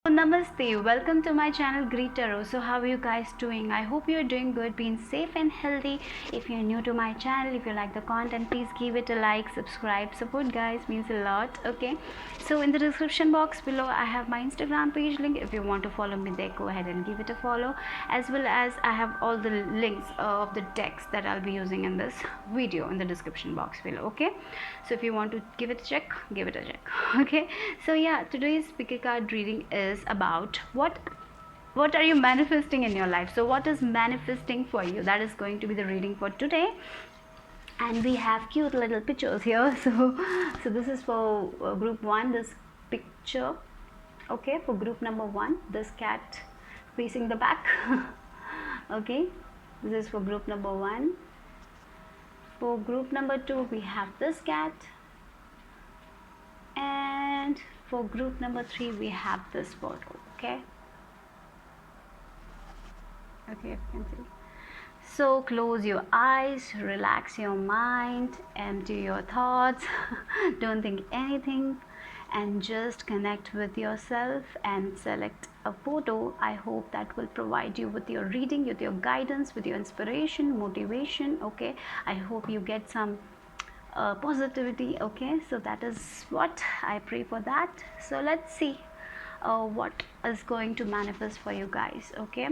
Namaste, welcome to my channel Greet Tarot. So how are you guys doing? I hope you're doing good, being safe and healthy. If you're new to my channel, if you like the content, please give it a like, subscribe. Support guys means a lot. Okay, so in the description box below I have my Instagram page link. If you want to follow me there, go ahead and give it a follow, as well as I have all the links of the decks that I'll be using in this video in the description box below. Okay, so if you want to give it a check, give it a check. Okay, so yeah, today's pick card reading is about what are you manifesting in your life. So what is manifesting for you? That is going to be the reading for today, and we have cute little pictures here. So this is for group 1, this picture. Okay, for group number 1, this cat facing the back. Okay, this is for group number 1. For group number 2, we have this cat, and for group number 3 we have this photo. Okay, if you can see. So close your eyes, relax your mind, empty your thoughts. Don't think anything, and just connect with yourself and select a photo. I hope that will provide you with your reading, with your guidance, with your inspiration, motivation. Okay, I hope you get some positivity. Okay, so that is what I pray for that. So let's see what is going to manifest for you guys. Okay,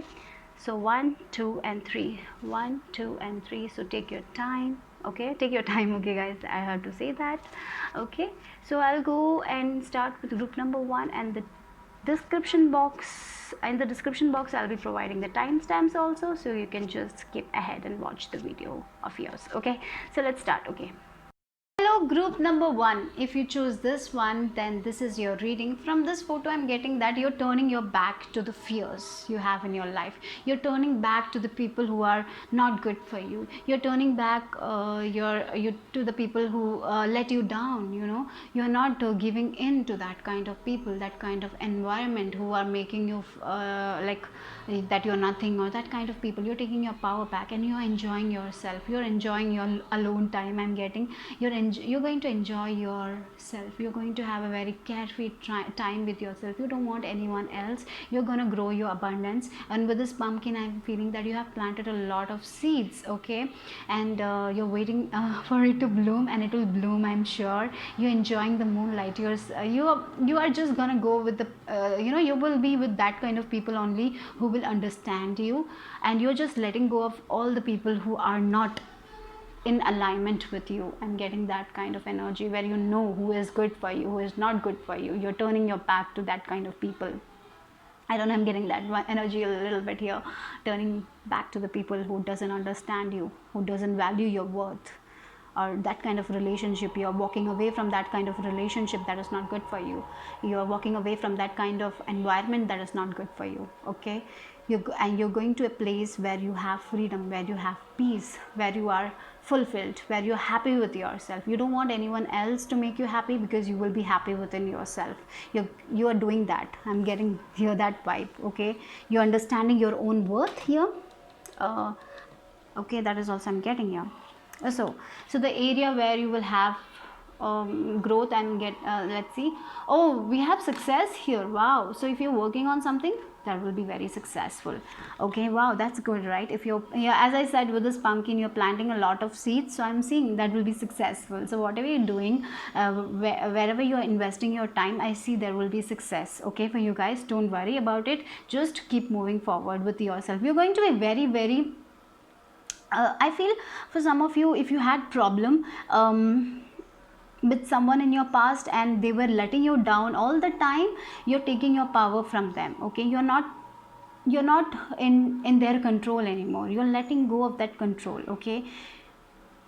so 1, 2 and 3, 1, 2 and 3. So take your time. Okay, take your time. Okay guys, I have to say that. Okay, so I'll go and start with group number 1, and the description box, in the description box I'll be providing the timestamps also, so you can just skip ahead and watch the video of yours. Okay, so let's start. Okay, hello group number 1. If you choose this one, then this is your reading. From this photo I'm getting that you're turning your back to the fears you have in your life. You're turning back to the people who are not good for you. You're turning back to the people who let you down. You know, you're not giving in to that kind of people, that kind of environment who are making you like that you're nothing, or that kind of people. You're taking your power back and you're enjoying yourself. You're enjoying your alone time. I'm getting you're going to enjoy yourself. You're going to have a very carefree time with yourself. You don't want anyone else. You're going to grow your abundance. And with this pumpkin, I'm feeling that you have planted a lot of seeds. Okay, and you're waiting for it to bloom, and it will bloom, I'm sure. You're enjoying the moonlight. You are just gonna go with the you will be with that kind of people only who will understand you, and you're just letting go of all the people who are not in alignment with you. I'm getting that kind of energy where you know who is good for you, who is not good for you. You're turning your back to that kind of people. I don't know, I'm getting that energy a little bit here. Turning back to the people who doesn't understand you, who doesn't value your worth, or that kind of relationship. You're walking away from that kind of relationship that is not good for you. You're walking away from that kind of environment that is not good for you. Okay, you're going to a place where you have freedom, where you have peace, where you are fulfilled, where you're happy with yourself. You don't want anyone else to make you happy, because you will be happy within yourself. You are doing that. I'm getting here that vibe. Okay, you're understanding your own worth here. Okay, that is also I'm getting here. So the area where you will have growth and get let's see. Oh, we have success here. Wow, so if you're working on something, that will be very successful. Okay, wow, that's good, right? If you're, yeah, as I said, with this pumpkin you're planting a lot of seeds, so I'm seeing that will be successful. So whatever you're doing, wherever you're investing your time, I see there will be success. Okay, for you guys, don't worry about it. Just keep moving forward with yourself. You're going to be very I feel for some of you, if you had problem with someone in your past and they were letting you down all the time, you're taking your power from them. Okay, you're not in their control anymore. You're letting go of that control. Okay,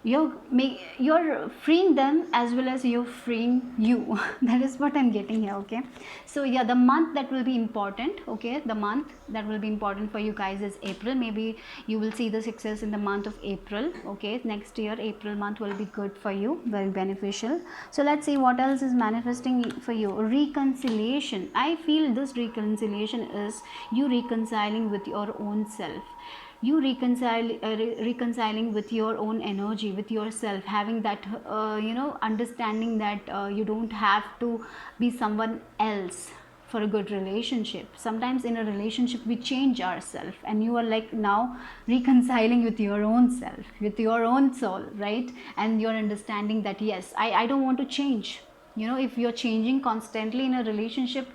you're freeing them as well as you're freeing you. That is what I'm getting here. Okay, so yeah, the month that will be important. Okay, the month that will be important for you guys is April. Maybe you will see the success in the month of April. Okay, next year April month will be good for you, very beneficial. So let's see what else is manifesting for you. Reconciliation. I feel this reconciliation is you reconciling with your own self. You reconciling with your own energy, with yourself, having that understanding that you don't have to be someone else for a good relationship. Sometimes in a relationship we change ourselves, and you are like now reconciling with your own self, with your own soul, right? And you're understanding that yes, I don't want to change. You know, if you're changing constantly in a relationship,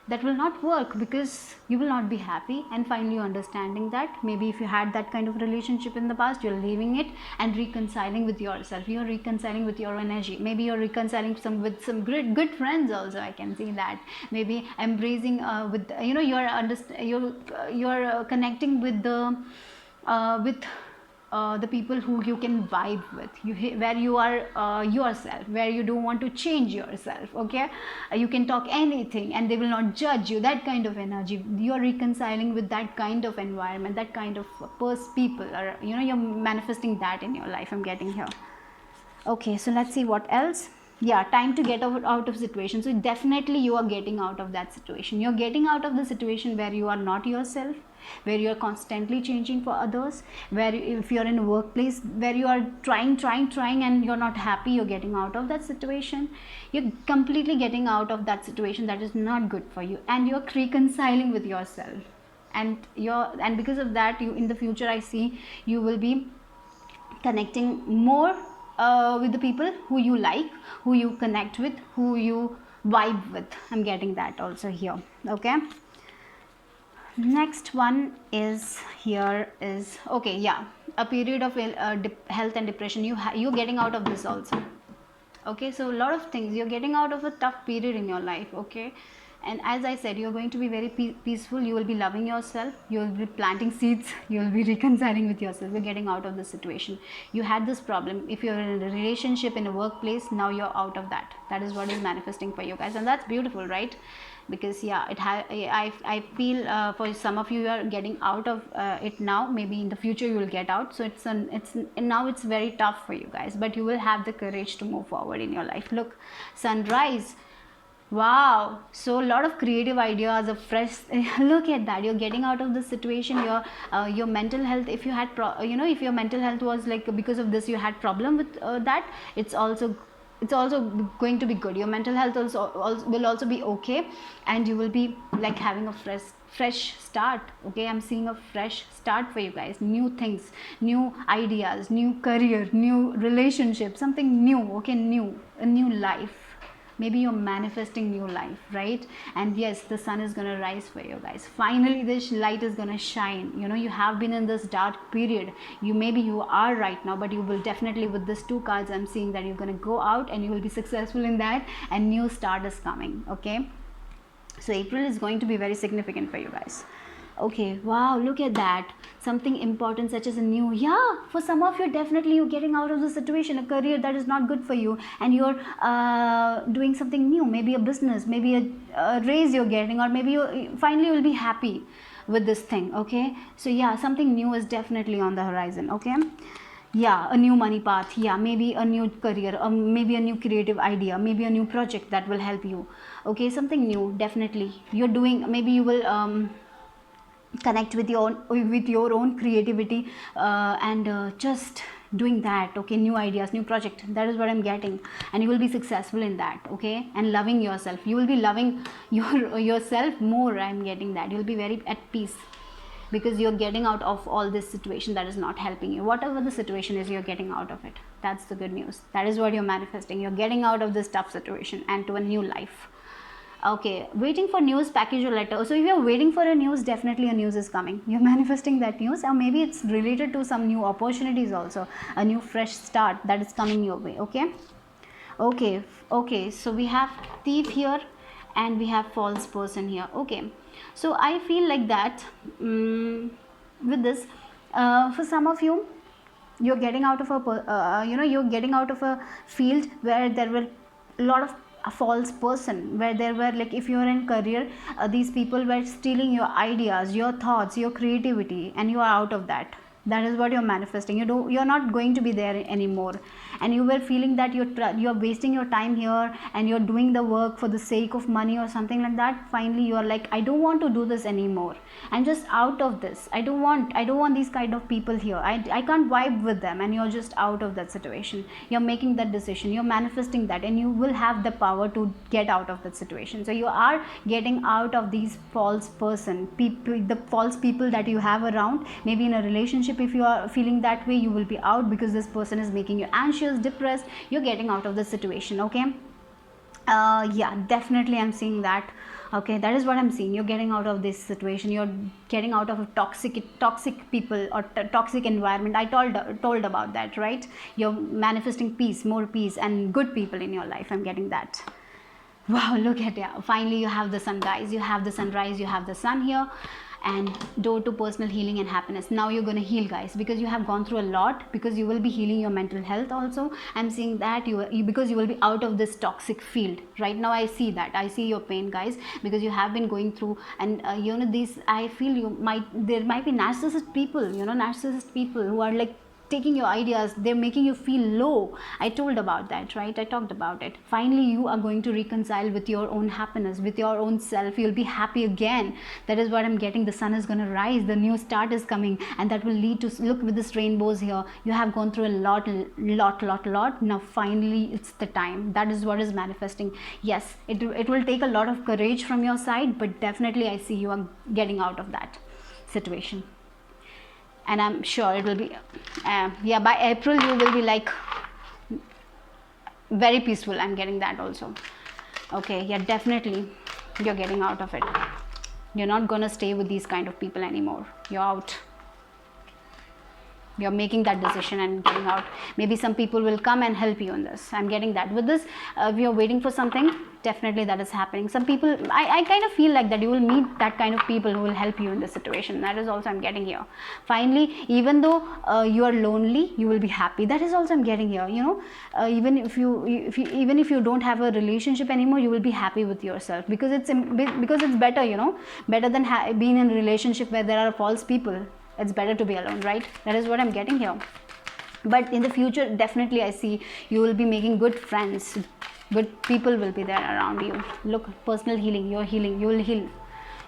that will not work, because you will not be happy. And finally understanding that maybe if you had that kind of relationship in the past, you're leaving it and reconciling with yourself, you're reconciling with your energy. Maybe you're reconciling with some great good friends also, I can see that. Maybe embracing with, you know, you're connecting with the people who you can vibe with, where you are yourself, where you don't want to change yourself. Okay, you can talk anything and they will not judge you, that kind of energy. You're reconciling with that kind of environment, that kind of people, or you know, you're manifesting that in your life, I'm getting here. Okay, so let's see what else. Yeah, time to get out of situation. So definitely you are getting out of that situation. You're getting out of the situation where you are not yourself, where you are constantly changing for others, where if you're in a workplace where you are trying and you're not happy, you're getting out of that situation. You're completely getting out of that situation that is not good for you, and you're reconciling with yourself. And because of that, you in the future, I see you will be connecting more with the people who you like, who you connect with, who you vibe with. I'm getting that also here. Okay, next one is here is, okay, yeah, a period of health and depression. You're getting out of this also. Okay, so a lot of things, you're getting out of a tough period in your life. Okay, and as I said, you're going to be very peaceful. You will be loving yourself, you will be planting seeds, you will be reconciling with yourself. You're getting out of the situation. You had this problem, if you're in a relationship, in a workplace, now you're out of that. That is what is manifesting for you guys, and that's beautiful, right? Because yeah, I feel for some of you are getting out of it now. Maybe in the future you will get out. So now it's very tough for you guys, but you will have the courage to move forward in your life. Look, sunrise. Wow, so a lot of creative ideas, a fresh look at that. You're getting out of the situation. Your mental health, if you had if your mental health was like, because of this you had problem with that, it's also going to be good. Your mental health will also be okay, and you will be like having a fresh start. Okay, I'm seeing a fresh start for you guys. New things, new ideas, new career, new relationship, something new. Okay, a new life. Maybe you're manifesting new life, right? And yes, the sun is going to rise for you guys. Finally this light is going to shine. You know, you have been in this dark period. You are right now, but you will definitely, with these two cards, I'm seeing that you're going to go out and you will be successful in that, and new start is coming. Okay, so April is going to be very significant for you guys. Okay, wow, look at that. Something important, such as a new, yeah, for some of you, definitely you're getting out of the situation, a career that is not good for you, and you're doing something new. Maybe a business, maybe a raise you're getting, or maybe you finally will be happy with this thing. Okay, so yeah, something new is definitely on the horizon. Okay, yeah, a new money path, yeah, maybe a new career, maybe a new creative idea, maybe a new project that will help you. Okay, something new, definitely you're doing. Maybe you will connect with your own creativity, and just doing that. Okay, new ideas, new project, that is what I'm getting, and you will be successful in that. Okay, and loving yourself, you will be loving yourself more. I'm getting that you'll be very at peace, because you're getting out of all this situation that is not helping you. Whatever the situation is, you're getting out of it. That's the good news. That is what you're manifesting. You're getting out of this tough situation and to a new life. Okay, waiting for news, package or letter. So if you're waiting for a news, definitely a news is coming. You're manifesting that news, or maybe it's related to some new opportunities also, a new fresh start that is coming your way. Okay, so we have thief here and we have false person here. Okay, so I feel like that with this, for some of you, you're getting out of you're getting out of a field where there were a lot of a false person, where there were, like, if you're in career, these people were stealing your ideas, your thoughts, your creativity, and you are out of that. That is what you're manifesting. You're not going to be there anymore, and you were feeling that you're wasting your time here, and you're doing the work for the sake of money or something like that. Finally you are like, I don't want to do this anymore. I'm just out of this. I don't want these kind of people here. I can't vibe with them, and you're just out of that situation. You're making that decision, you're manifesting that, and you will have the power to get out of that situation. So you are getting out of these false people, the false people that you have around. Maybe in a relationship, if you are feeling that way, you will be out because this person is making you anxious, depressed. You're getting out of the situation. Okay, yeah, definitely I'm seeing that. Okay, that is what I'm seeing. You're getting out of this situation. You're getting out of a toxic people or toxic environment. I told about that, right? You're manifesting peace, more peace, and good people in your life. I'm getting that. Wow, look at it. Finally you have the sun, guys. You have the sunrise, you have the sun here, and door to personal healing and happiness. Now you're going to heal, guys, because you have gone through a lot, because you will be healing your mental health also. I'm seeing that because you will be out of this toxic field right now. I see that. I see your pain, guys, because you have been going through, and these, I feel there might be narcissist people, narcissist people who are like taking your ideas. They're making you feel low. I told about that, right? I talked about it. Finally you are going to reconcile with your own happiness, with your own self. You'll be happy again. That is what I'm getting. The sun is going to rise, the new start is coming, and that will lead to, look with this rainbows here. You have gone through a lot. Now finally it's the time. That is what is manifesting. Yes, it will take a lot of courage from your side, but definitely I see you are getting out of that situation. And I'm sure it will be yeah, by April you will be like very peaceful. I'm getting that also. Okay, yeah, definitely you're getting out of it. You're not gonna stay with these kind of people anymore. You're out. You're making that decision and getting out. Maybe some people will come and help you in this. I'm getting that. With this, if you're waiting for something, definitely that is happening. Some people, I kind of feel like that you will meet that kind of people who will help you in this situation. That is also I'm getting here. Finally, even though you are lonely, you will be happy. That is also I'm getting here. Even if you don't have a relationship anymore, you will be happy with yourself, because it's better. Better than being in a relationship where there are false people. It's better to be alone, right? That is what I'm getting here. But in the future, definitely I see you will be making good friends. Good people will be there around you. Look, personal healing. You're healing. You will heal.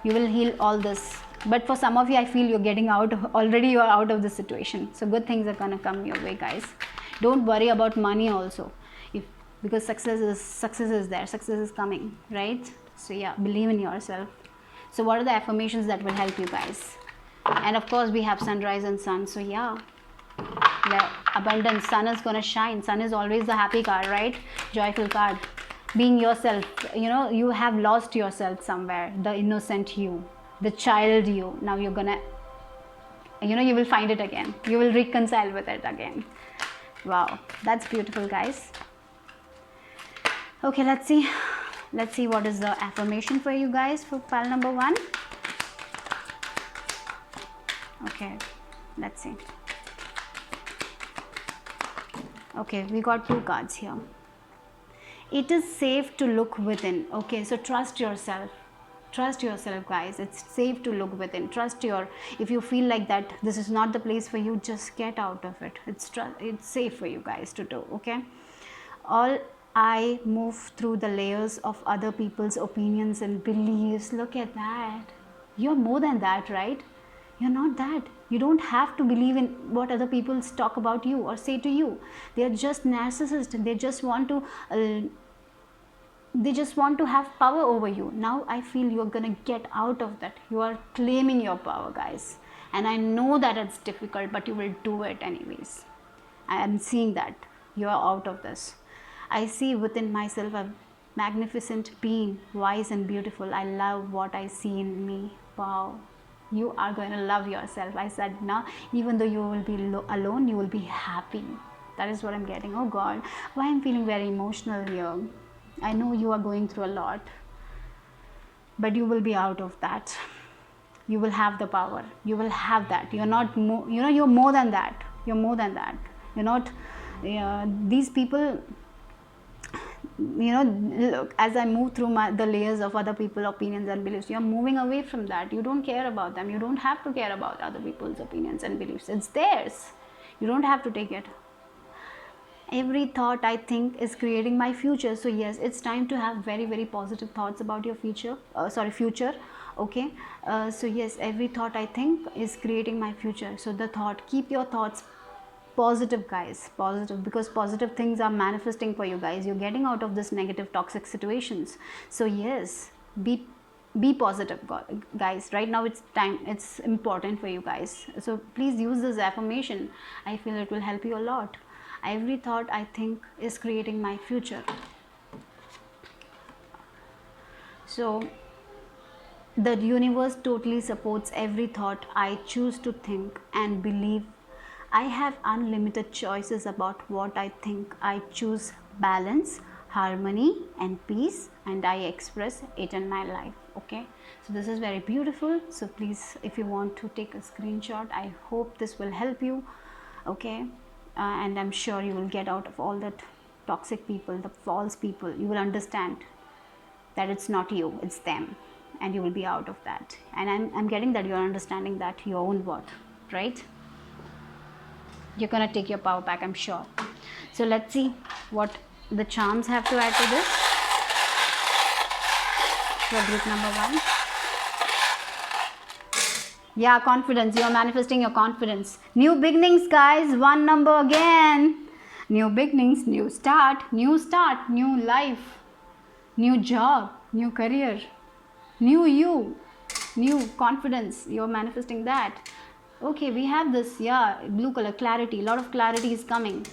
You will heal all this. But for some of you, I feel you're getting out. Already you're out of the situation. So good things are gonna come your way, guys. Don't worry about money also, because success is there. Success is coming, right? So yeah, believe in yourself. So what are the affirmations that will help you, guys? And of course we have sunrise and sun. So yeah, the abundance, sun is gonna shine. Sun is always the happy card, right? Joyful card. Being yourself. You have lost yourself somewhere. The innocent you, the child you. Now you're gonna, you will find it again. You will reconcile with it again. Wow, that's beautiful, guys. Okay, let's see what is the affirmation for you guys for pile number 1. Okay, let's see. Okay, we got 2 cards here. It is safe to look within. Okay, so trust yourself. Trust yourself, guys. It's safe to look within. If you feel like that this is not the place for you, just get out of it. It's safe for you guys to do. Okay, all I move through the layers of other people's opinions and beliefs. Look at that. You're more than that, right? You're not that. You don't have to believe in what other people talk about you or say to you. They are just narcissists. They just want to have power over you. Now I feel you're gonna get out of that. You are claiming your power, guys. And I know that it's difficult, but you will do it anyways. I am seeing that you are out of this. I see within myself a magnificent being, wise and beautiful. I love what I see in me. Wow. You are going to love yourself. I said, now, even though you will be alone, you will be happy. That is what I'm getting. Oh God, why I'm feeling very emotional here. I know you are going through a lot, but you will be out of that. You will have the power. You will have that. You're not more, you're more than that. You're more than that. You're not, these people, look, as I move through the layers of other people's opinions and beliefs, you're moving away from that. You don't care about them. You don't have to care about other people's opinions and beliefs. It's theirs. You don't have to take it. Every thought I think is creating my future. So yes, it's time to have very, very positive thoughts about your future. Future. Okay. So yes, every thought I think is creating my future. So the thought, keep your thoughts positive, guys. Positive, because positive things are manifesting for you guys. You're getting out of this negative toxic situations. So yes, be positive, guys. Right now it's time, it's important for you guys. So please use this affirmation. I feel it will help you a lot. Every thought I think is creating my future. So the universe totally supports every thought I choose to think and believe. I have unlimited choices about what I think. I choose balance, harmony, and peace, and I express it in my life. Okay, so this is very beautiful. So please, if you want to take a screenshot, I hope this will help you. Okay, and I'm sure you will get out of all that toxic people, the false people. You will understand that it's not you, it's them, and you will be out of that. And I'm getting that you're understanding that your own worth, right? You're gonna take your power back, I'm sure. So let's see what the charms have to add to this for group number 1. Yeah, confidence. You're manifesting your confidence. New beginnings, guys. 1 number again. New beginnings, new start, new life, new job, new career, new you, new confidence. You're manifesting that. Okay, we have this, yeah, blue color, clarity. A lot of clarity is coming.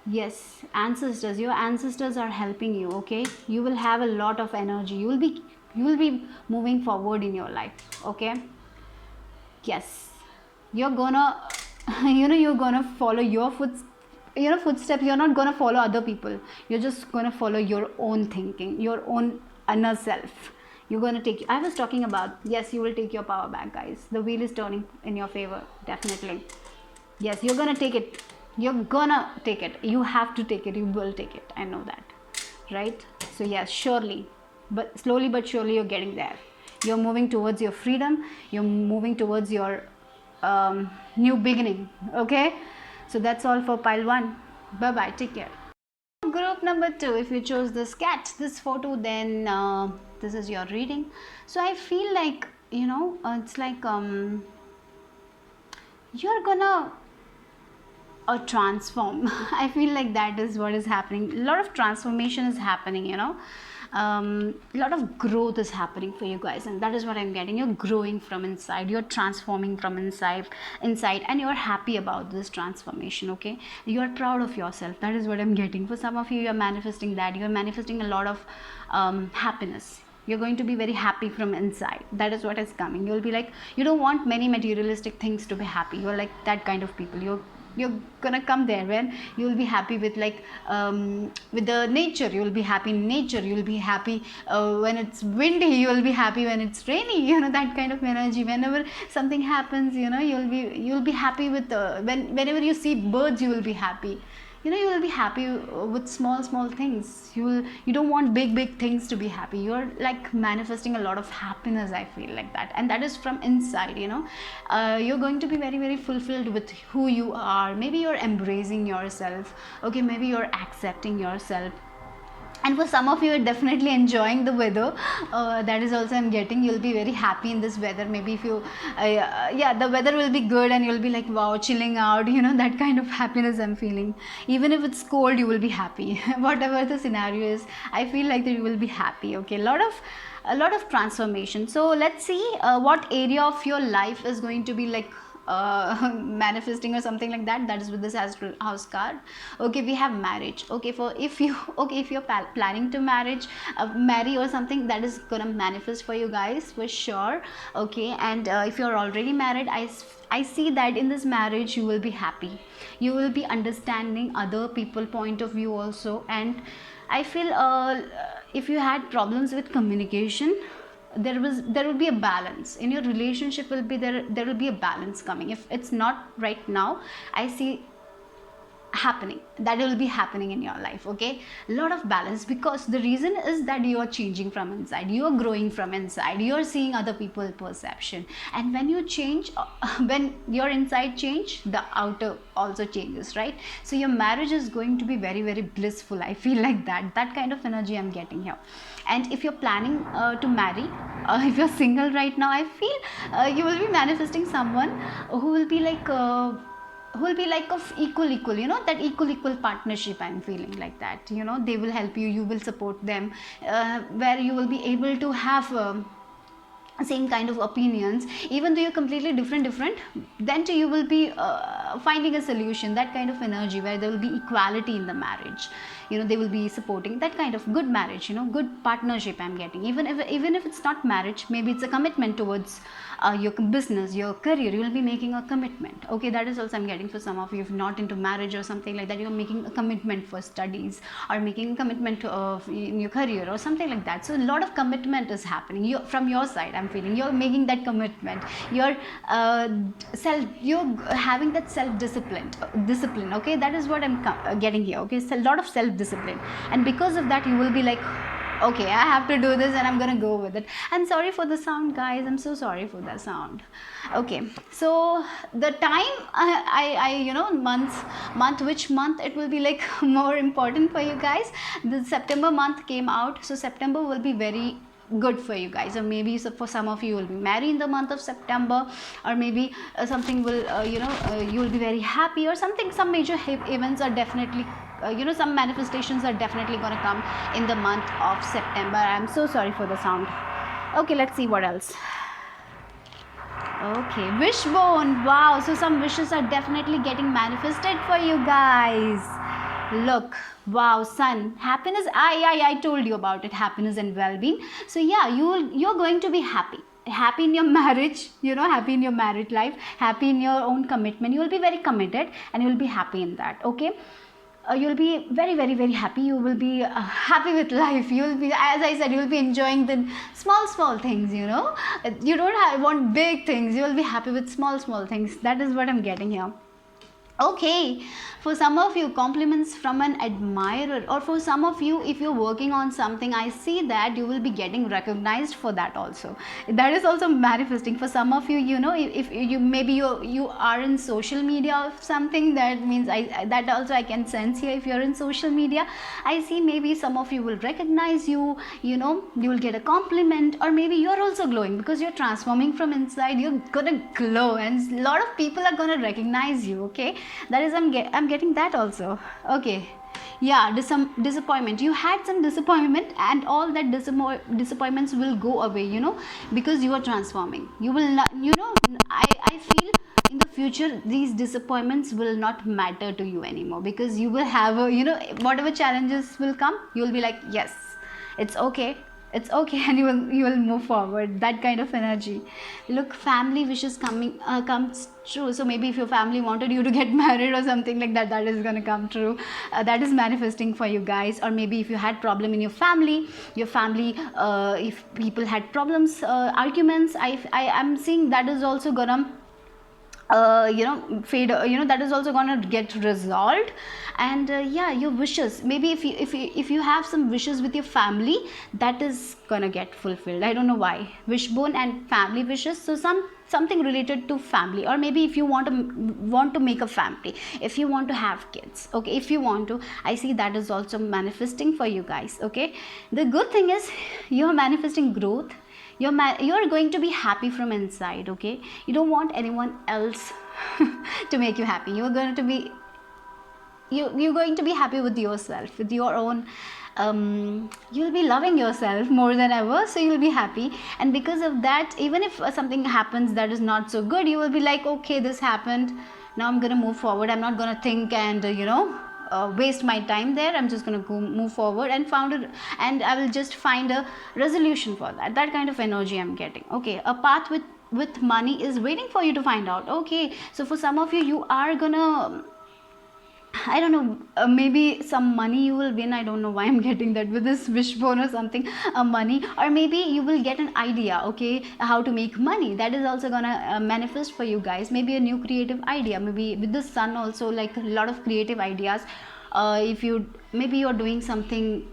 Yes, ancestors. Your ancestors are helping you. Okay, you will have a lot of energy. You will be moving forward in your life. Okay. Yes, you're gonna you're gonna follow your footsteps. You're not gonna follow other people. You're just gonna follow your own thinking, your own inner self. You're gonna take, I was talking about, yes, you will take your power back, guys. The wheel is turning in your favor, definitely. Yes, you're gonna take it. You're gonna take it. You have to take it. You will take it. I know that, right? So yes, surely, but slowly but surely you're getting there. You're moving towards your freedom. You're moving towards your new beginning. Okay, so that's all for pile 1. Bye bye, take care. Group number 2, if you chose this cat, this photo, then this is your reading. So I feel like, it's like you're gonna transform. I feel like that is what is happening. A lot of transformation is happening, a lot of growth is happening for you guys, and that is what I'm getting. You're growing from inside, you're transforming from inside, and you're happy about this transformation. Okay, you're proud of yourself. That is what I'm getting. For some of you, you're manifesting that. You're manifesting a lot of happiness. You're going to be very happy from inside. That is what is coming. You'll be like, you don't want many materialistic things to be happy. You're like that kind of people. You're gonna come there when you'll be happy with with the nature. You'll be happy in nature. You'll be happy when it's windy. You'll be happy when it's rainy. That kind of energy. Whenever something happens, you'll be happy with whenever you see birds, you will be happy. You will be happy with small things. You don't want big things to be happy. You're like manifesting a lot of happiness. I feel like that, and that is from inside. You're going to be very, very fulfilled with who you are. Maybe you're embracing yourself. Okay, maybe you're accepting yourself. And for some of you, are definitely enjoying the weather. That is also I'm getting. You'll be very happy in this weather. Maybe if you the weather will be good and you'll be like, wow, chilling out, that kind of happiness I'm feeling. Even if it's cold, you will be happy. Whatever the scenario is, I feel like that you will be happy. Okay, a lot of transformation. So let's see what area of your life is going to be like manifesting or something like that. That is with this astral house card. Okay, we have marriage. Okay, if you're planning to marry or something, that is gonna manifest for you guys for sure. Okay, and if you're already married, I see that in this marriage you will be happy. You will be understanding other people point of view also. And I feel if you had problems with communication, there will be a balance in your relationship. Will be there will be a balance coming. If it's not right now, I see happening, that will be happening in your life. Okay, a lot of balance, because the reason is that you are changing from inside, you are growing from inside, you are seeing other people's perception, and when you change, when your inside change, the outer also changes, right? So your marriage is going to be very, very blissful. I feel like that kind of energy I'm getting here. And if you're planning to marry, if you're single right now, I feel you will be manifesting someone who will be like who will be like of equal, you know, that equal partnership. I'm feeling like that, you know, they will help you, you will support them, where you will be able to have same kind of opinions, even though you're completely different, then too you will be finding a solution, that kind of energy where there will be equality in the marriage. You know, they will be supporting that kind of good marriage, you know, good partnership I'm getting. Even if it's not marriage, maybe it's a commitment towards your business, your career, you will be making a commitment. Okay, that is also I'm getting for some of you. If not into marriage or something like that, you're making a commitment for studies, or making a commitment in your career or something like that. So a lot of commitment is happening from your side. I'm feeling you're making that commitment, you're you're having that discipline. Okay, that is what I'm getting here. Okay, so a lot of self discipline, and because of that you will be like, okay, I have to do this and I'm gonna go with it. And sorry for the sound, guys, I'm so sorry for the sound. Okay, so the time, I you know, which month it will be like more important for you guys. The September month came out, so September will be very good for you guys. Or maybe for some of you will be married in the month of September, or maybe something will you will be very happy, or something, some major events are definitely some manifestations are definitely going to come in the month of September. I'm so sorry for the sound. Okay, let's see what else. Okay, wishbone. Wow, so some wishes are definitely getting manifested for you guys. Look, wow, sun, happiness. I told you about it, happiness and well-being. So yeah, you're going to be happy in your marriage, you know, happy in your married life, happy in your own commitment. You will be very committed and you will be happy in that. Okay, you'll be very, very, very happy. You will be happy with life. You will be, as I said, you will be enjoying the small things, you know. You don't want big things. You will be happy with small things. That is what I'm getting here. Okay, for some of you, compliments from an admirer, or for some of you, if you're working on something, I see that you will be getting recognized for that also. That is also manifesting for some of you. You know, if you maybe you are in social media or something, that means that also I can sense here. If you're in social media, I see maybe some of you will recognize you. You know, you will get a compliment, or maybe you're also glowing because you're transforming from inside. You're gonna glow, and a lot of people are gonna recognize you. Okay, that is I'm getting that also. Okay, yeah, some disappointment, you had some disappointment, and all that disappointments will go away, you know, because you are transforming. You will not, you know, I feel in the future these disappointments will not matter to you anymore, because you will have a, you know, whatever challenges will come, you will be like, yes, it's okay, and you will move forward. That kind of energy. Look, family wishes comes true. So maybe if your family wanted you to get married or something like that, that is going to come true. That is manifesting for you guys. Or maybe if you had problem in your family, if people had problems, arguments, I'm seeing that is also gonna fade, that is also gonna get resolved. And yeah, your wishes, maybe if you have some wishes with your family, that is gonna get fulfilled. I don't know why, wishbone and family wishes. So something related to family, or maybe if you want to make a family, if you want to have kids. Okay, if you want to, I see that is also manifesting for you guys. Okay, the good thing is you're manifesting growth. You're going to be happy from inside. Okay, you don't want anyone else to make you happy. You're going to be happy with yourself, with your own. You'll be loving yourself more than ever, so you'll be happy. And because of that, even if something happens that is not so good, you will be like, okay, this happened, now I'm gonna move forward. I'm not gonna think and waste my time there. I'm just going to go move forward and I will just find a resolution for that kind of energy I'm getting. Okay, a path with money is waiting for you to find out. Okay, so for some of you, you are gonna I don't know, maybe some money you will win. I don't know why I'm getting that with this wishbone or something, money, or maybe you will get an idea, okay, how to make money. That is also gonna manifest for you guys. Maybe a new creative idea. Maybe with the sun also, like a lot of creative ideas. If you maybe you're doing something,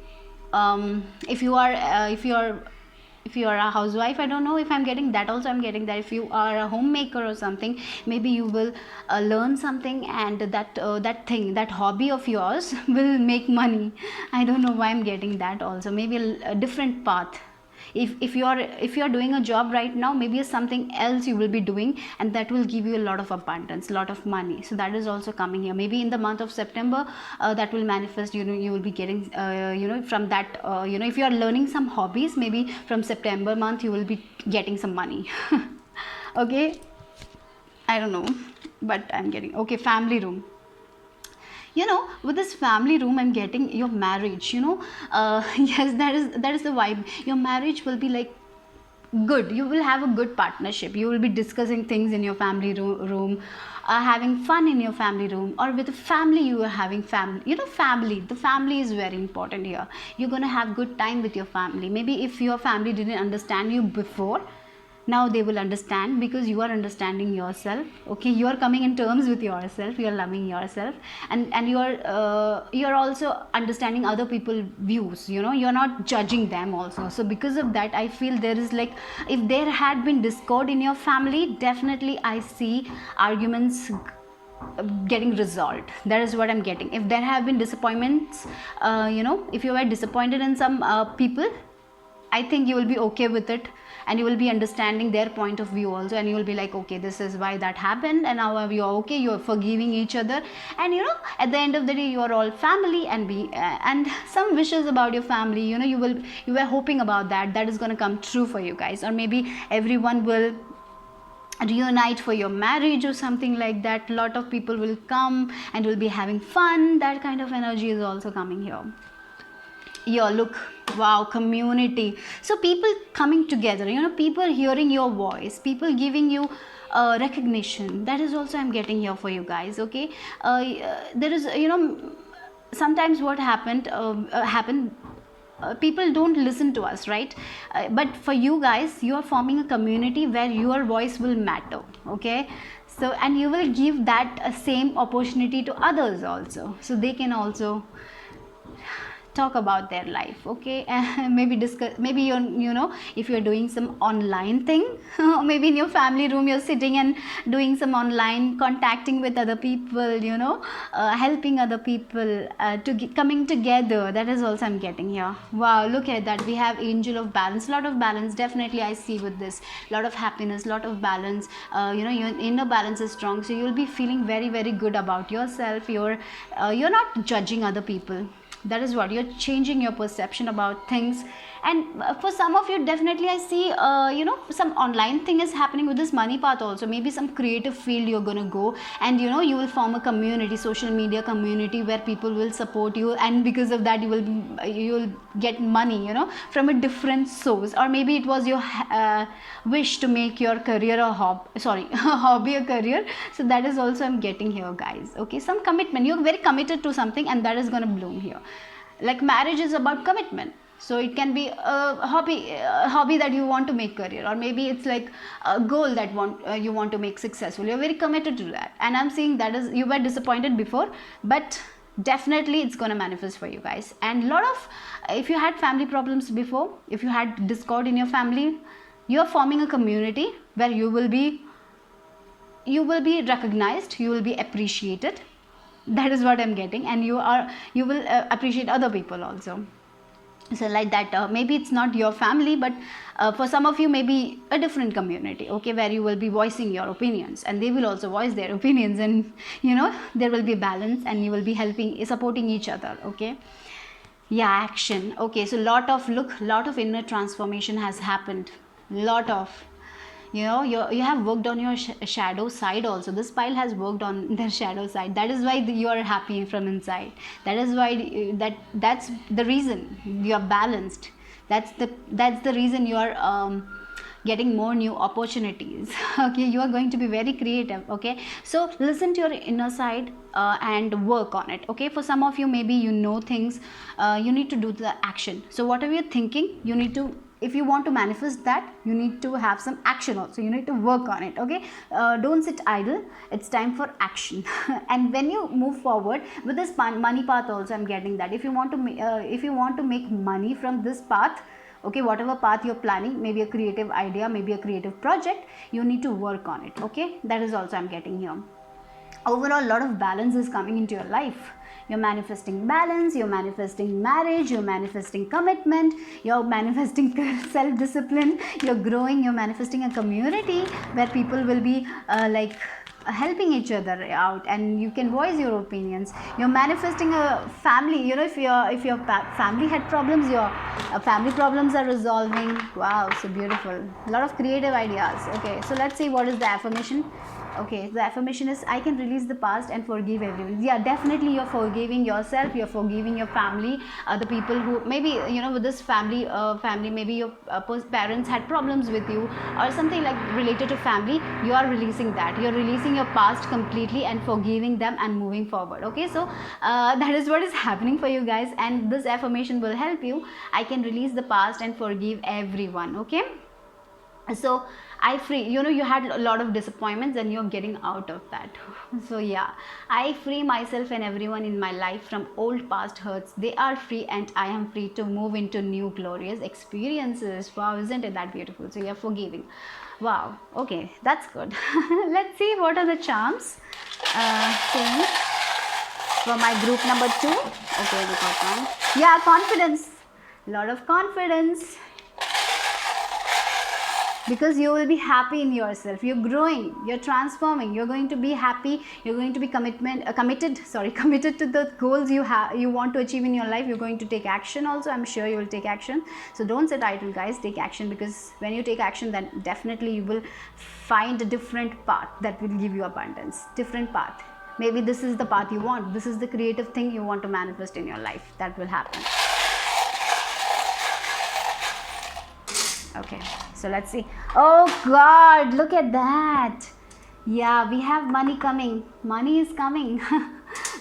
if you are a housewife, I don't know if I'm getting that also. I'm getting that if you are a homemaker or something, maybe you will learn something, and that thing, that hobby of yours will make money. I don't know why I'm getting that also. Maybe a different path. If you are doing a job right now, maybe something else you will be doing, and that will give you a lot of abundance, lot of money. So that is also coming here. Maybe in the month of September, that will manifest. You will be getting, from that, if you are learning some hobbies, maybe from September month you will be getting some money. Okay, I don't know, but I'm getting, okay, family room. With this family room, I'm getting your marriage. Yes, that is the vibe. Your marriage will be like good. You will have a good partnership. You will be discussing things in your family room, having fun in your family room, or with the family. You are having family, family. The family is very important here. You're going to have good time with your family. Maybe if your family didn't understand you before, now they will understand, because you are understanding yourself. Okay, you are coming in terms with yourself, you are loving yourself, and you are also understanding other people views. You're not judging them also. So because of that, I feel there is like, if there had been discord in your family, definitely I see arguments getting resolved. That is what I'm getting. If there have been disappointments, if you were disappointed in some people, I think you will be okay with it, and you will be understanding their point of view also, and you will be like, okay, this is why that happened, and now you are okay, you are forgiving each other, and at the end of the day, you are all family, and some wishes about your family, you were hoping about that is going to come true for you guys, or maybe everyone will reunite for your marriage or something like that. Lot of people will come and will be having fun. That kind of energy is also coming here. Yeah, look, wow, community. So people coming together, people hearing your voice, people giving you recognition. That is also I'm getting here for you guys. Okay, there is, sometimes what happened, people don't listen to us, right? But for you guys, you are forming a community where your voice will matter. Okay, so, and you will give that same opportunity to others also, so they can also talk about their life. Okay, maybe discuss, maybe if you're doing some online thing, maybe in your family room you're sitting and doing some online contacting with other people, helping other people, coming together. That is also I'm getting here. Wow, look at that. We have angel of balance. Lot of balance, definitely I see with this. Lot of happiness, lot of balance. Your inner balance is strong, so you'll be feeling very, very good about yourself. You're not judging other people. That is what you're changing your perception about things. And for some of you, definitely I see some online thing is happening with this money path also. Maybe some creative field you're gonna go, and you will form a community, social media community, where people will support you, and because of that you will get money from a different source. Or maybe it was your wish to make your career a hobby a career. So that is also I'm getting here, guys. Okay, some commitment. You're very committed to something, and that is going to bloom here. Like marriage is about commitment, so it can be a hobby that you want to make career, or maybe it's like a goal that you want to make successful. You're very committed to that, and I'm seeing that is, you were disappointed before, but definitely it's going to manifest for you guys. And lot of, if you had family problems before, if you had discord in your family, you are forming a community where you will be recognized, you will be appreciated. That is what I'm getting. And you will appreciate other people also. So like that, maybe it's not your family, but for some of you, maybe a different community, okay, where you will be voicing your opinions, and they will also voice their opinions, and there will be balance, and you will be supporting each other. Okay, yeah, action. Okay, so lot of inner transformation has happened. Lot of, you have worked on your shadow side also. This pile has worked on their shadow side. That is why you are happy from inside. That is why that's the reason you are balanced. That's the reason you are getting more new opportunities. Okay, you are going to be very creative. Okay, so listen to your inner side and work on it. Okay, for some of you, maybe you know things, you need to do the action. So whatever you're thinking, you need to, if you want to manifest that, you need to have some action also, you need to work on it. Okay, don't sit idle, it's time for action. And when you move forward with this money path also, I'm getting that if you want to make money from this path, okay, whatever path you're planning, maybe a creative idea, maybe a creative project, you need to work on it. Okay, that is also I'm getting here. Overall, a lot of balance is coming into your life. You're manifesting balance, you're manifesting marriage, you're manifesting commitment, you're manifesting self-discipline, you're growing, you're manifesting a community where people will be helping each other out, and you can voice your opinions. You're manifesting a family, you know, if your family had problems, your family problems are resolving. Wow, so beautiful. A lot of creative ideas. Okay, so let's see what is the affirmation. Okay, the affirmation is, I can release the past and forgive everyone. Yeah, definitely you're forgiving yourself, you're forgiving your family, the people who maybe, you know, with this family, maybe your parents had problems with you or something like related to family. You are releasing that, you're releasing your past completely and forgiving them and moving forward. Okay, so that is what is happening for you guys, and this affirmation will help you. I can release the past and forgive everyone. Okay, so I free, you know, you had a lot of disappointments and you're getting out of that. So yeah, I free myself and everyone in my life from old past hurts. They are free and I am free to move into new glorious experiences. Wow, isn't it that beautiful? So you're forgiving. Wow, okay, that's good. Let's see what are the charms saying for my group number 2. Okay, we got one. Yeah, confidence, a lot of confidence, because you will be happy in yourself. You're growing, you're transforming, you're going to be happy, you're going to be committed to the goals you want to achieve in your life. You're going to take action also. I'm sure you will take action. So don't sit idle, guys, take action, because when you take action, then definitely you will find a different path that will give you abundance. Different path, maybe this is the path you want, this is the creative thing you want to manifest in your life, that will happen. Okay, so let's see. Oh God, look at that. Yeah, we have money coming. Money is coming.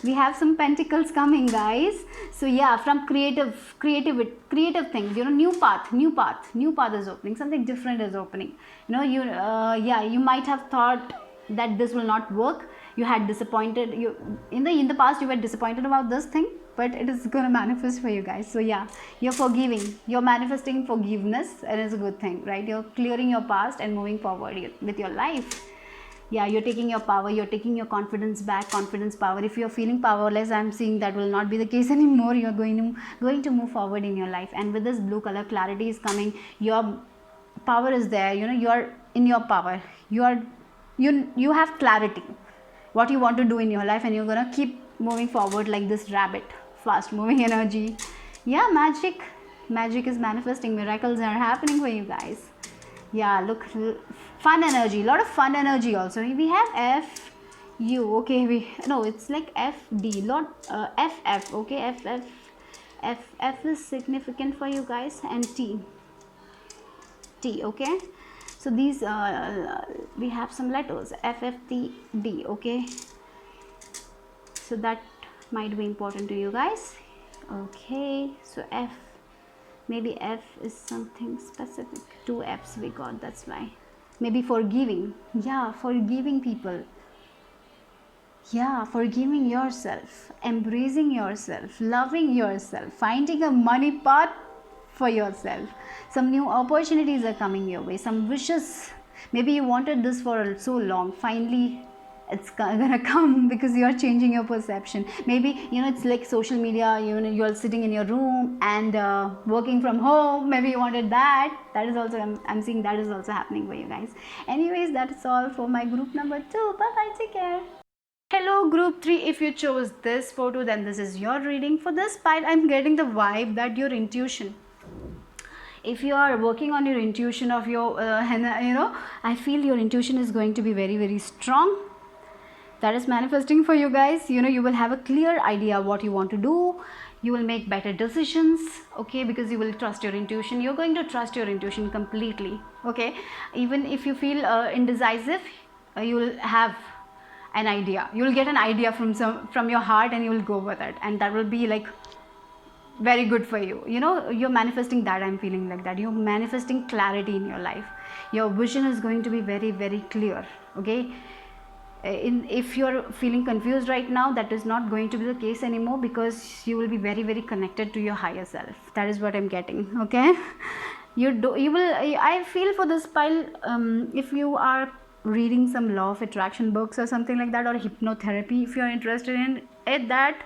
We have some pentacles coming, guys. So yeah, from creative things, you know, new path is opening. Something different is opening. You know, you might have thought that this will not work. You had disappointed. You in the past you were disappointed about this thing, but it is going to manifest for you guys. So yeah, you're forgiving, you're manifesting forgiveness, and it's a good thing, right? You're clearing your past and moving forward with your life. Yeah, you're taking your power, you're taking your confidence back, confidence, power. If you're feeling powerless, I'm seeing that will not be the case anymore. You're going to move forward in your life, and with this blue color, clarity is coming. Your power is there, you know, you're in your power. You have clarity what you want to do in your life, and you're gonna keep moving forward like this rabbit, fast moving energy. Yeah, magic is manifesting, miracles are happening for you guys. Yeah, look, fun energy, a lot of fun energy also. We have F U, okay, it's like F D, lot F F, okay, F is significant for you guys, and T, okay. So these we have some letters F F T D, okay, so that might be important to you guys. Okay, so F, maybe F is something specific. 2 F's we got, that's why. Maybe forgiving. Yeah, forgiving people. Yeah, forgiving yourself, embracing yourself, loving yourself, finding a money path for yourself. Some new opportunities are coming your way, some wishes. Maybe you wanted this for so long, finally it's gonna come, because you are changing your perception. Maybe, you know, it's like social media, you know, you're sitting in your room and working from home. Maybe you wanted that is also, I'm seeing that is also happening for you guys. Anyways, that's all for my group number 2. Bye bye, take care. Hello group 3, if you chose this photo, then this is your reading. For this part, I'm getting the vibe that your intuition, if you are working on your intuition of your I feel your intuition is going to be very, very strong. That is manifesting for you guys. You know, you will have a clear idea what you want to do. you will make better decisions, okay, because you will trust your intuition. You're going to trust your intuition completely, okay. Even if you feel indecisive, you will have an idea, you will get an idea from your heart, and you will go with it, and that will be like very good for you. You know, you're manifesting that. I'm feeling like that you're manifesting clarity in your life. Your vision is going to be very, very clear, okay. If you're feeling confused right now, that is not going to be the case anymore, because you will be very, very connected to your higher self. That is what I'm getting, okay. You will, I feel for this pile, if you are reading some law of attraction books or something like that, or hypnotherapy, if you're interested in it, that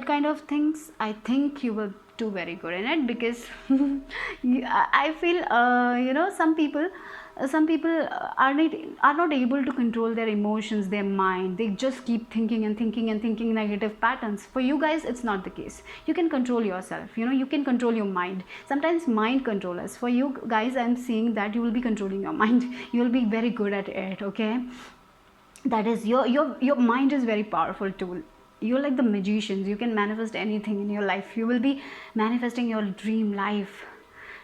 kind of things, I think you will do very good in it, because I feel some people are not able to control their emotions, their mind. They just keep thinking and thinking and thinking negative patterns. For you guys, it's not the case. You can control yourself, you know, you can control your mind. Sometimes mind control us. For you guys, I'm seeing that you will be controlling your mind. You will be very good at it, okay. That is your mind is very powerful tool. You're like the magicians. You can manifest anything in your life. You will be manifesting your dream life.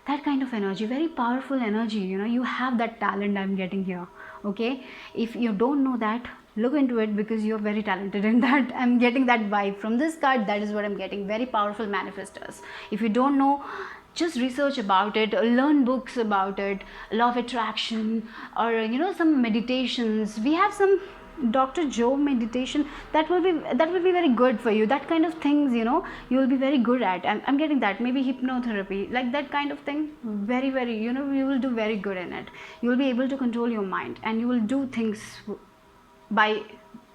That kind of energy, very powerful energy, you know, you have that talent. I'm getting here, okay. If you don't know that, look into it, because you're very talented in that. I'm getting that vibe from this card. That is what I'm getting. Very powerful manifestors. If you don't know, just research about it, learn books about it, law of attraction, or you know, some meditations. We have some Dr. Joe meditation that will be very good for you. That kind of things, you know, you will be very good at. I'm getting that. Maybe hypnotherapy, like that kind of thing. Very, very, you know, you will do very good in it. You will be able to control your mind, and you will do things by,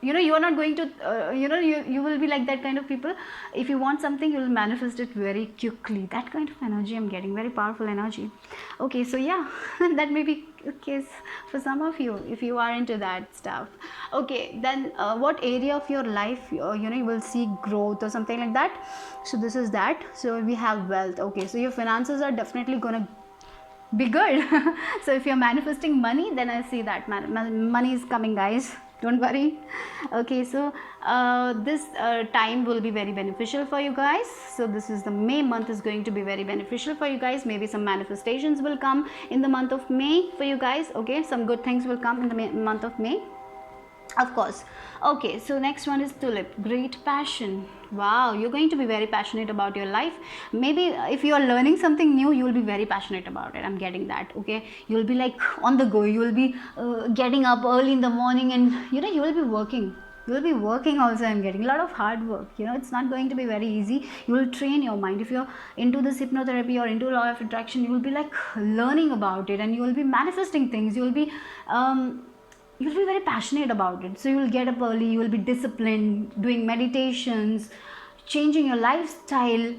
you know, you are not going to you will be like that kind of people. If you want something, you will manifest it very quickly. That kind of energy I'm getting. Very powerful energy. Okay, so yeah, that may be the case for some of you, if you are into that stuff. Okay, then what area of your life you know, you will see growth or something like that. So this is that. So we have wealth. Okay, so your finances are definitely gonna be good. So if you're manifesting money, then I see that money is coming, guys. Don't worry. Okay, so this time will be very beneficial for you guys. So this is the May month is going to be very beneficial for you guys. Maybe some manifestations will come in the month of May for you guys. Okay, some good things will come in the month of May, of course. Okay, so next one is tulip. Great passion. Wow, you're going to be very passionate about your life. Maybe if you are learning something new, you will be very passionate about it. I'm getting that. Okay, you will be like on the go. You will be getting up early in the morning, and you know, you will be working. You will be working also. I'm getting a lot of hard work. You know, it's not going to be very easy. You will train your mind. If you're into this hypnotherapy or into law of attraction, you will be like learning about it, and you will be manifesting things. You will be you'll be very passionate about it. So you will get up early, you will be disciplined, doing meditations, changing your lifestyle.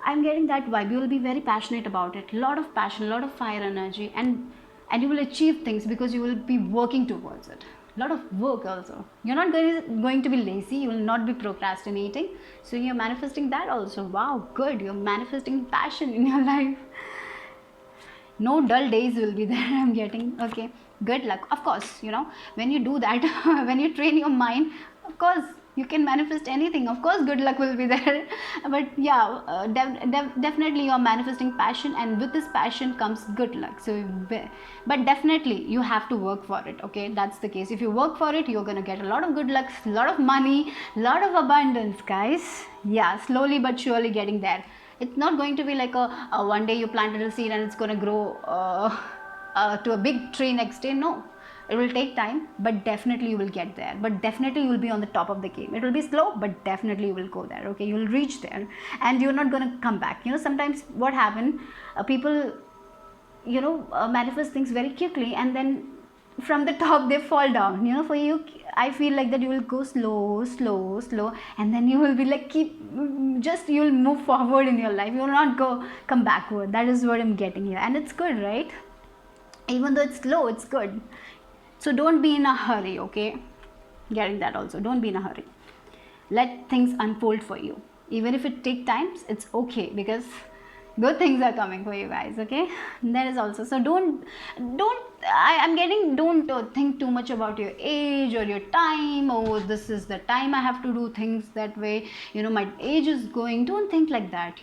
I'm getting that vibe. You will be very passionate about it. A lot of passion, a lot of fire energy, and you will achieve things because you will be working towards it. A lot of work also. You're not going to be lazy. You will not be procrastinating. So you're manifesting that also. Wow, good. You're manifesting passion in your life. No dull days will be there. I'm getting. Okay, good luck. Of course, you know, when you do that, when you train your mind, of course you can manifest anything. Of course, good luck will be there. But yeah, definitely you are manifesting passion, and with this passion comes good luck. So but definitely you have to work for it. Okay, that's the case. If you work for it, you're gonna get a lot of good luck, a lot of money, a lot of abundance, guys. Yeah, slowly but surely getting there. It's not going to be like a one day you planted a seed and it's going to grow to a big tree next day. No, it will take time, but definitely you will get there. But definitely you will be on the top of the game. It will be slow, but definitely you will go there. Okay, you will reach there, and you're not going to come back. You know, sometimes what happen, people, you know, manifest things very quickly, and then from the top they fall down. You know, for you, I feel like that you will go slow, and then you will be like you will move forward in your life. You will not come backward. That is what I'm getting here, and it's good, right? Even though it's slow, it's good. So don't be in a hurry. Okay, getting that also. Don't be in a hurry. Let things unfold for you. Even if it takes time, it's okay, because Good things are coming for you guys, okay? That is also, so I'm getting, don't think too much about your age or your time. Oh, this is the time I have to do things that way, my age is going. Don't think like that,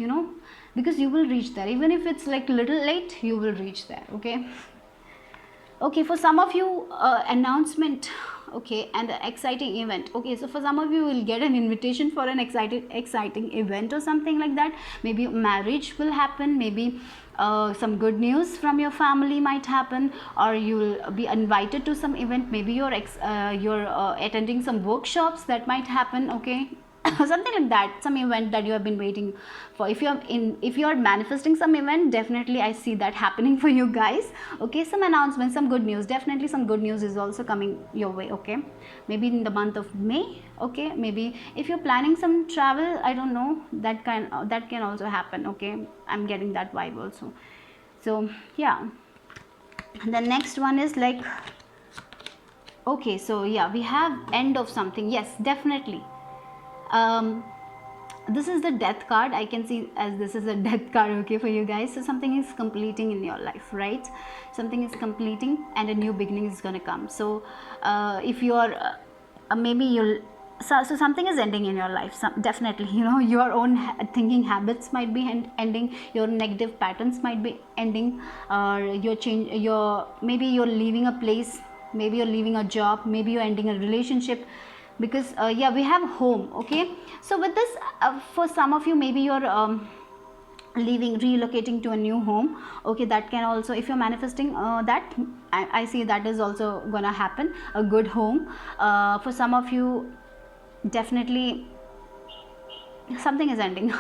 because you will reach there. Even if it's like little late, you will reach there, okay? Okay, for some of you, announcement, okay, and an exciting event. Okay, so for some of you will get an invitation for an exciting event or something like that. Maybe marriage will happen, maybe some good news from your family might happen, or you will be invited to some event. Maybe you're attending some workshops that might happen, okay? Something like that, some event that you have been waiting for. If you're manifesting some event, definitely I see that happening for you guys, okay? Some announcements, some good news, definitely some good news is also coming your way, okay? Maybe in the month of May, okay? Maybe if you're planning some travel, I don't know, that can also happen, okay? I'm getting that vibe also. So yeah, the next one is like, okay, so yeah, we have end of something. Yes, definitely. This is the death card. I can see as this is a death card, okay, for you guys. So something is completing in your life, right? Something is completing and a new beginning is going to come. So if you are maybe you'll so something is ending in your life. Definitely, your own thinking habits might be ending, your negative patterns might be ending, or maybe you're leaving a place, maybe you're leaving a job, maybe you're ending a relationship, because yeah, we have home, okay? So with this, for some of you, maybe you're relocating to a new home, okay? That can also, if you're manifesting that, I see that is also gonna happen, a good home. For some of you, definitely something is ending.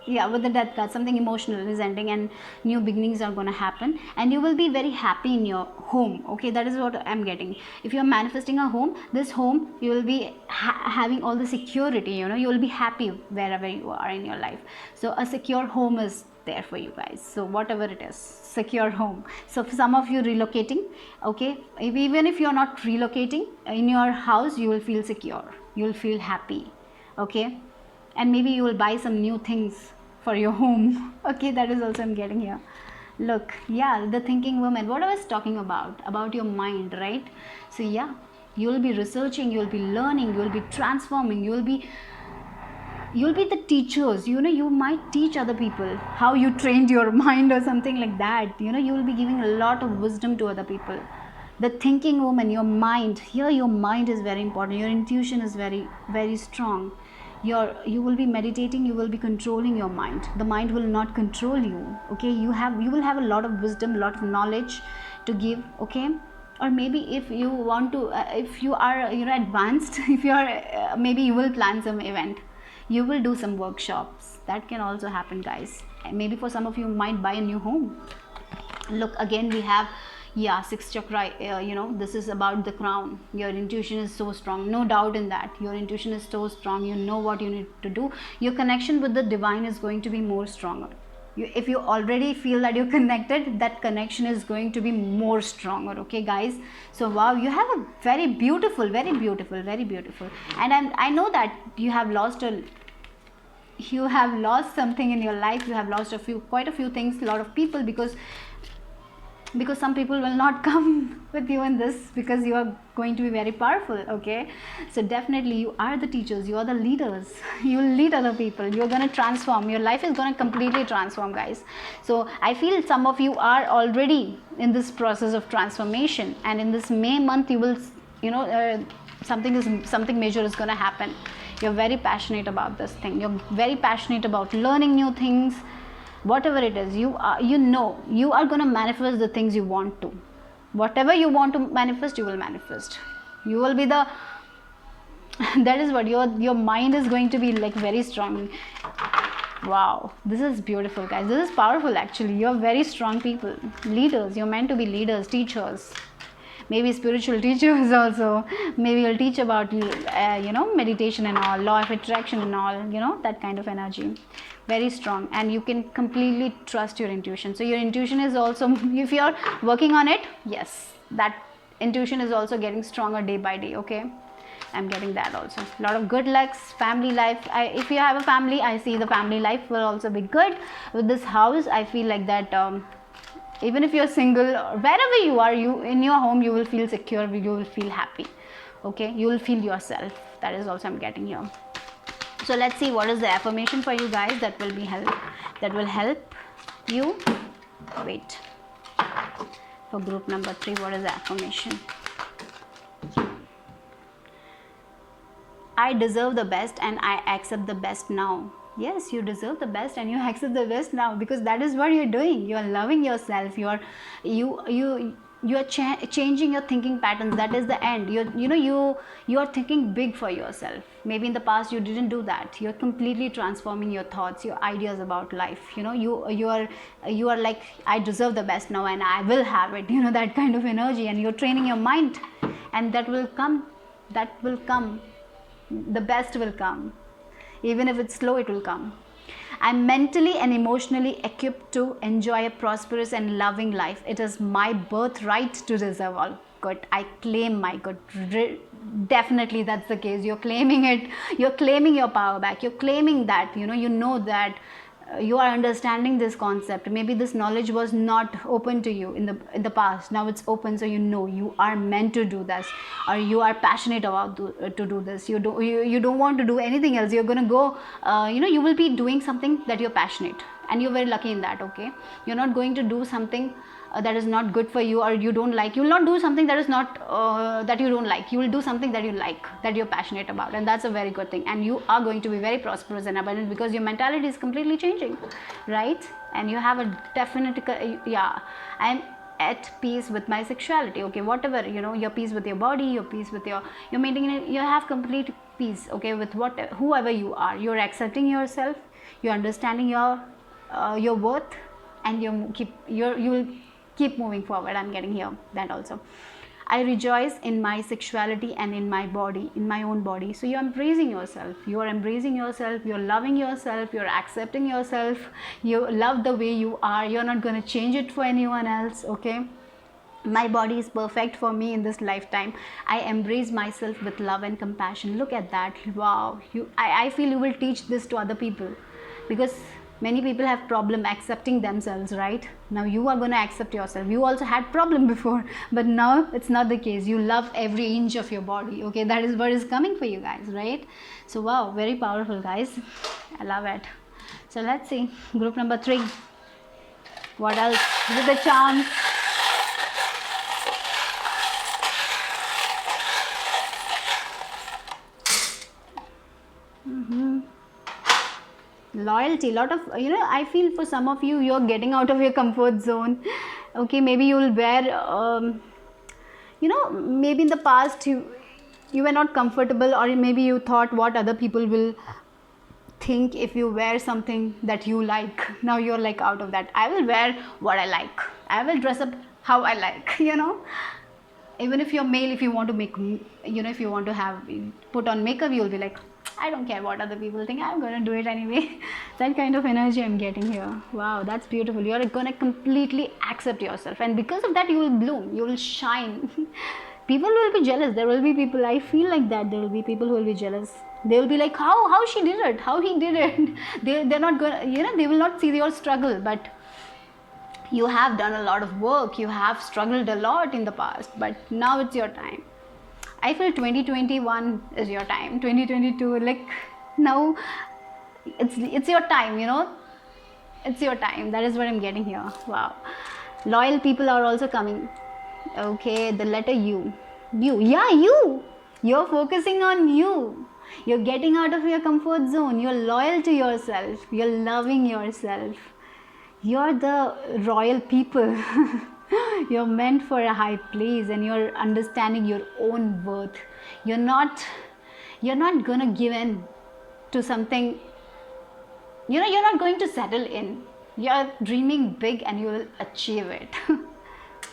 Yeah, with the death card, something emotional is ending and new beginnings are going to happen, and you will be very happy in your home, okay? That is what I'm getting. If you're manifesting a home, this home, you will be having all the security, you will be happy wherever you are in your life. So a secure home is there for you guys. So whatever it is, secure home. So for some of you relocating, okay, even if you're not relocating, in your house you will feel secure, you will feel happy, okay? And maybe you will buy some new things for your home, okay? That is also I'm getting here. Look, yeah, the thinking woman, what I was talking about your mind, right? So yeah, you will be researching, you will be learning, you will be transforming, you will be the teachers, you might teach other people how you trained your mind or something like that, you will be giving a lot of wisdom to other people. The thinking woman, your mind, here your mind is very important, your intuition is very, very strong. You will be meditating, you will be controlling your mind, the mind will not control you, okay? You will have a lot of wisdom, a lot of knowledge to give, okay? Or maybe if you want to if you are advanced, if you are maybe you will plan some event, you will do some workshops, that can also happen, guys. And maybe for some of you might buy a new home. Look, again we have, yeah, sixth chakra, this is about the crown. Your intuition is so strong, no doubt in that. Your intuition is so strong, you know what you need to do. Your connection with the divine is going to be more stronger. If you already feel that you're connected, that connection is going to be more stronger, okay guys? So wow, you have a very beautiful, very beautiful, very beautiful. And I know that you have lost something in your life. You have lost quite a few things, a lot of people, because some people will not come with you in this, because you are going to be very powerful, okay? So definitely you are the teachers, you are the leaders, you will lead other people, you're going to transform, your life is going to completely transform, guys. So I feel some of you are already in this process of transformation, and in this May month you will, something major is going to happen. You're very passionate about this thing, you're very passionate about learning new things. Whatever it is, you are going to manifest the things you want to. Whatever you want to manifest, you will manifest. You will be the that is what your mind is going to be like, very strong. Wow, this is beautiful, guys. This is powerful, actually. You're very strong people, leaders. You're meant to be leaders, teachers, maybe spiritual teachers also. Maybe you'll teach about meditation and all, law of attraction and all, that kind of energy. Very strong, and you can completely trust your intuition. So your intuition is also, if you're working on it, yes, that intuition is also getting stronger day by day, okay? I'm getting that also. A lot of good lucks, family life. If you have a family, I see the family life will also be good. With this house, I feel like that even if you're single, wherever you are, you in your home, you will feel secure, you will feel happy. Okay, you will feel yourself. That is also I'm getting here. So let's see what is the affirmation for you guys that will help you. Wait. For group number 3, what is the affirmation? I deserve the best and I accept the best now. Yes, you deserve the best and you accept the best now, because that is what you're doing. You're loving yourself. You're changing your thinking patterns. That is the end. You're thinking big for yourself. Maybe in the past you didn't do that. You're completely transforming your thoughts, your ideas about life. You are like, I deserve the best now and I will have it. That kind of energy, and you're training your mind, and that will come. The best will come. Even if it's slow, it will come. I'm mentally and emotionally equipped to enjoy a prosperous and loving life. It is my birthright to deserve all good. I claim my good. Definitely that's the case. You're claiming it. You're claiming your power back. You're claiming that, you know that you are understanding this concept. Maybe this knowledge was not open to you in the past. Now it's open, so you are meant to do this, or you are passionate about to do this. You don't want to do anything else. You're gonna go. You will be doing something that you're passionate, and you're very lucky in that. Okay, you're not going to do something that is not good for you, or you don't like. You will not do something that is not that you don't like. You will do something that you like, that you're passionate about, and that's a very good thing. And you are going to be very prosperous and abundant, because your mentality is completely changing, right? And you have a definite I'm at peace with my sexuality. Okay, whatever, you're peace with your body, you're peace with you're maintaining it, you have complete peace. Okay, with whoever you are, you're accepting yourself, you're understanding your worth, and you will keep moving forward. I'm getting here that also. I rejoice in my sexuality and in my body, in my own body. So you're embracing yourself. You're embracing yourself. You're loving yourself. You're accepting yourself. You love the way you are. You're not going to change it for anyone else. Okay. My body is perfect for me in this lifetime. I embrace myself with love and compassion. Look at that. Wow. I feel you will teach this to other people, because many people have problem accepting themselves, right? Now you are going to accept yourself. You also had problem before, but now it's not the case. You love every inch of your body. Okay, that is what is coming for you guys, right? So wow, very powerful, guys. I love it. So let's see group number 3. What else with the charms? Loyalty. Lot of, I feel for some of you, you're getting out of your comfort zone. Okay, maybe you will wear maybe in the past you were not comfortable, or maybe you thought what other people will think if you wear something that you like. Now you're like out of that. I will wear what I like. I will dress up how I like. Even if you're male, if you want to make, if you want to have put on makeup, you'll be like, I don't care what other people think, I'm going to do it anyway. That kind of energy I'm getting here. Wow, that's beautiful. You're going to completely accept yourself, and because of that you will bloom, you will shine. People will be jealous. There will be people, I feel like that there will be people who will be jealous. They will be like, how she did it, how he did it. They're not going to, they will not see your struggle, but you have done a lot of work. You have struggled a lot in the past, but now it's your time. I feel 2021 is your time. 2022, like now, it's your time. It's your time. That is what I'm getting here. Wow, loyal people are also coming. Okay, the letter U. You're focusing on you. You're getting out of your comfort zone. You're loyal to yourself. You're loving yourself. You're the royal people. You're meant for a high place, and you're understanding your own worth. You're not gonna give in to something. You're not going to settle in. You're dreaming big, and you will achieve it.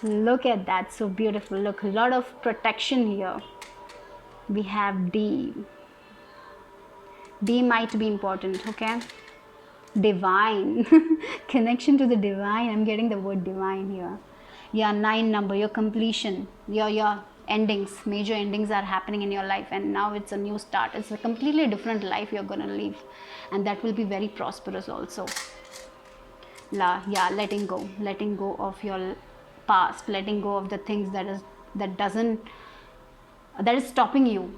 Look at that, so beautiful. Look, a lot of protection here. We have D. D might be important. Okay, divine. Connection to the divine. I'm getting the word divine here. Yeah, 9 number, your completion, your endings, major endings are happening in your life, and now it's a new start. It's a completely different life you're gonna live, and that will be very prosperous also. Yeah, letting go of your past, letting go of the things that is stopping you.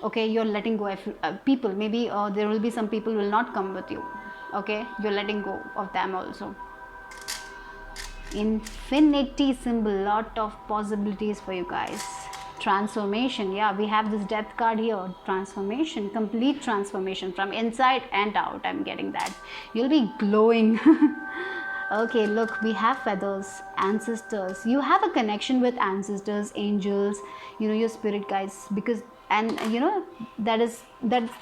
Okay, you're letting go of people. Maybe there will be some people will not come with you. Okay, you're letting go of them also. Infinity symbol, lot of possibilities for you guys. Transformation, yeah, we have this death card here. Transformation, complete transformation from inside and out. I'm getting that. You'll be glowing. Okay, look, we have feathers, ancestors. You have a connection with ancestors, angels, your spirit guides, because, and that's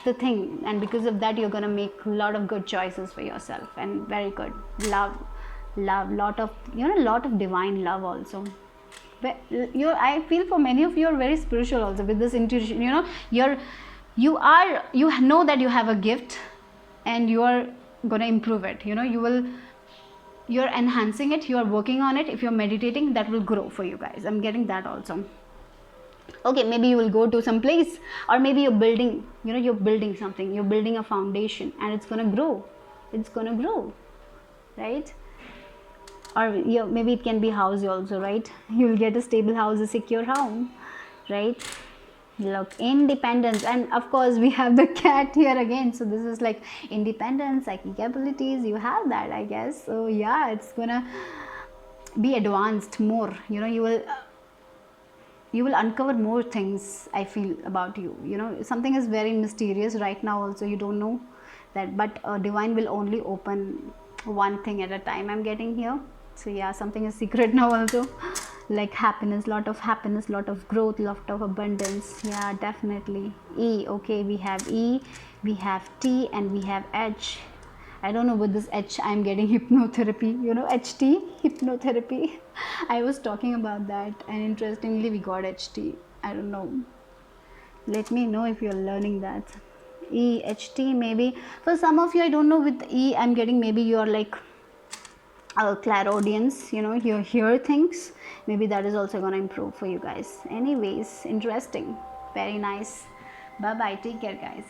the thing, and because of that you're gonna make a lot of good choices for yourself, and very good. Love, lot of divine love also. But I feel for many of you are very spiritual also, with this intuition. You know that you have a gift, and you are gonna improve it. You're enhancing it, you're working on it. If you're meditating, that will grow for you guys. I'm getting that also. Okay, maybe you will go to some place, or maybe you're building something, you're building a foundation, and it's gonna grow, right? Or maybe it can be house also, right? You'll get a stable house, a secure home, right? Look, independence, and of course we have the cat here again. So this is like independence, psychic abilities, you have that, I guess. So yeah, it's gonna be advanced more. You will uncover more things, I feel, about you. Something is very mysterious right now also, you don't know that, but divine will only open one thing at a time, I'm getting here. So yeah, something is secret now also. Like happiness, lot of growth, lot of abundance. Yeah, definitely. E, okay, we have E, we have T, and we have H. I don't know, with this H I'm getting hypnotherapy, HT, hypnotherapy. I was talking about that, and interestingly we got HT. I don't know, let me know if you're learning that. E, HT, maybe for some of you, I don't know. With E I'm getting, maybe you're like a clairaudience, you hear things. Maybe that is also gonna improve for you guys. Anyways, interesting, very nice. Bye bye, take care guys.